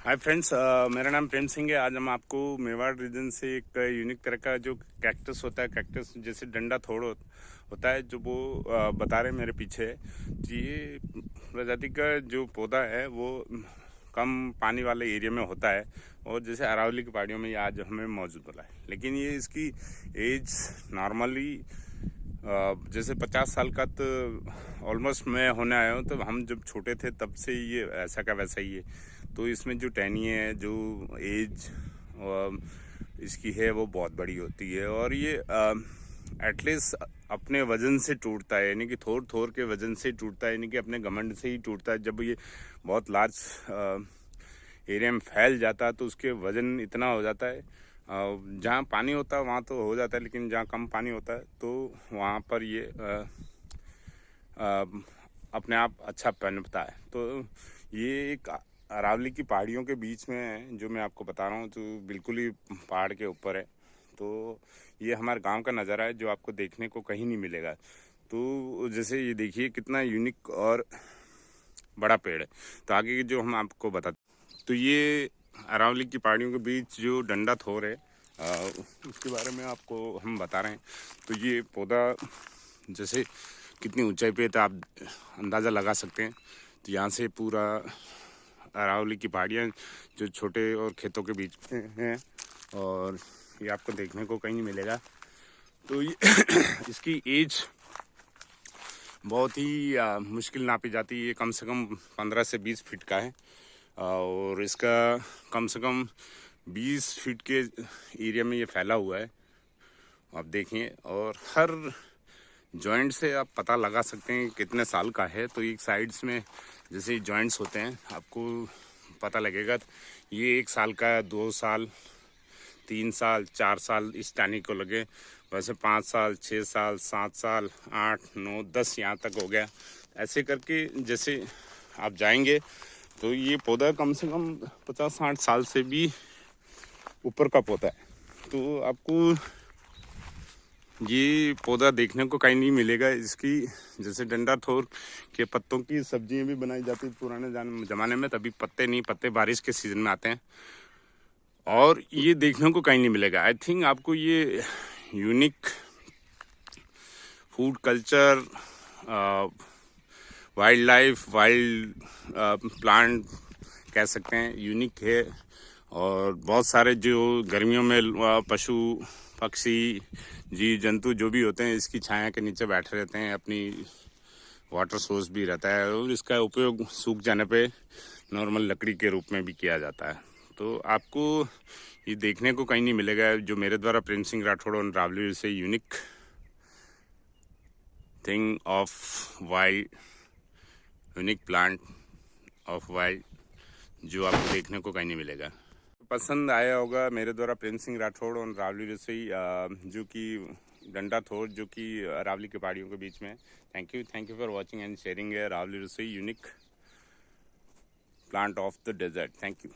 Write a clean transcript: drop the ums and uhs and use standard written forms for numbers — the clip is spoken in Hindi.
हाय फ्रेंड्स, मेरा नाम प्रेम सिंह है। आज हम आपको मेवाड़ रीजन से एक यूनिक तरह का जो कैक्टस होता है, कैक्टस जैसे डंडा थोड़ होता है, जो वो बता रहे हैं मेरे पीछे। ये प्रजाति का जो पौधा है वो कम पानी वाले एरिया में होता है और जैसे अरावली की पहाड़ियों में ये आज हमें मौजूद मिला है। लेकिन ये इसकी एज नॉर्मली जैसे 50 साल का तो ऑलमोस्ट मैं होने आया हूँ। तो हम जब छोटे थे तब से ये ऐसा का वैसा ही है। तो इसमें जो टहनी है, जो एज इसकी है वो बहुत बड़ी होती है और ये एटलीस्ट अपने वजन से टूटता है, यानी कि थोड़ थोड़ के वजन से टूटता है, यानी कि अपने घमंड से ही टूटता है। जब ये बहुत लार्ज एरिया में फैल जाता है तो उसके वजन इतना हो जाता है। जहाँ पानी होता है वहाँ तो हो जाता है, लेकिन जहाँ कम पानी होता है तो वहाँ पर ये अपने आप अच्छा पनपता है। तो ये एक अरावली की पहाड़ियों के बीच में है, जो मैं आपको बता रहा हूँ, तो बिल्कुल ही पहाड़ के ऊपर है। तो ये हमारे गांव का नज़ारा है जो आपको देखने को कहीं नहीं मिलेगा। तो जैसे ये देखिए कितना यूनिक और बड़ा पेड़ है। तो आगे की जो हम आपको बताते, तो ये अरावली की पहाड़ियों के बीच जो डंडा थोर है, उसके बारे में आपको हम बता रहे हैं। तो ये पौधा जैसे कितनी ऊंचाई पे है तो आप अंदाज़ा लगा सकते हैं। तो यहाँ से पूरा अरावली की पहाड़ियाँ जो छोटे और खेतों के बीच में हैं और ये आपको देखने को कहीं नहीं मिलेगा। तो ये इसकी एज बहुत ही मुश्किल नापी जाती है। ये कम से कम 15 से 20 फीट का है और इसका कम से कम 20 फीट के एरिया में ये फैला हुआ है, आप देखें। और हर जॉइंट से आप पता लगा सकते हैं कितने साल का है। तो एक साइड्स में जैसे जॉइंट्स होते हैं आपको पता लगेगा। ये 1 साल का, 2 साल, 3 साल, 4 साल इस टानी को लगे। वैसे 5 साल, 6 साल, 7 साल, 8, 9, 10 यहाँ तक हो गया। ऐसे करके जैसे आप जाएंगे तो ये पौधा कम से कम 50-60 साल से भी ऊपर का पौधा है। तो आपको ये पौधा देखने को कहीं नहीं मिलेगा। इसकी जैसे डंडा थोर के पत्तों की सब्जियां भी बनाई जाती पुराने ज़माने में। तभी पत्ते नहीं, पत्ते बारिश के सीज़न में आते हैं और ये देखने को कहीं नहीं मिलेगा। आई थिंक आपको ये unique food culture, wild life, wild plant कह सकते हैं, यूनिक है। और बहुत सारे जो गर्मियों में पशु पक्षी जीव जंतु जो भी होते हैं इसकी छाया के नीचे बैठे रहते हैं। अपनी वाटर सोर्स भी रहता है और इसका उपयोग सूख जाने पे नॉर्मल लकड़ी के रूप में भी किया जाता है। तो आपको ये देखने को कहीं नहीं मिलेगा। जो मेरे द्वारा प्रेम सिंह राठौड़ और अरावली से unique thing of wild, unique plant of wild, जो आपको देखने को कहीं नहीं मिलेगा। पसंद आया होगा मेरे द्वारा प्रेम सिंह राठौड़ और अरावली रसोई, जो कि डंडा थोड़, जो कि अरावली के पहाड़ियों के बीच में। Thank you for watching and sharing Aravalli रसोई unique plant of the desert. Thank you.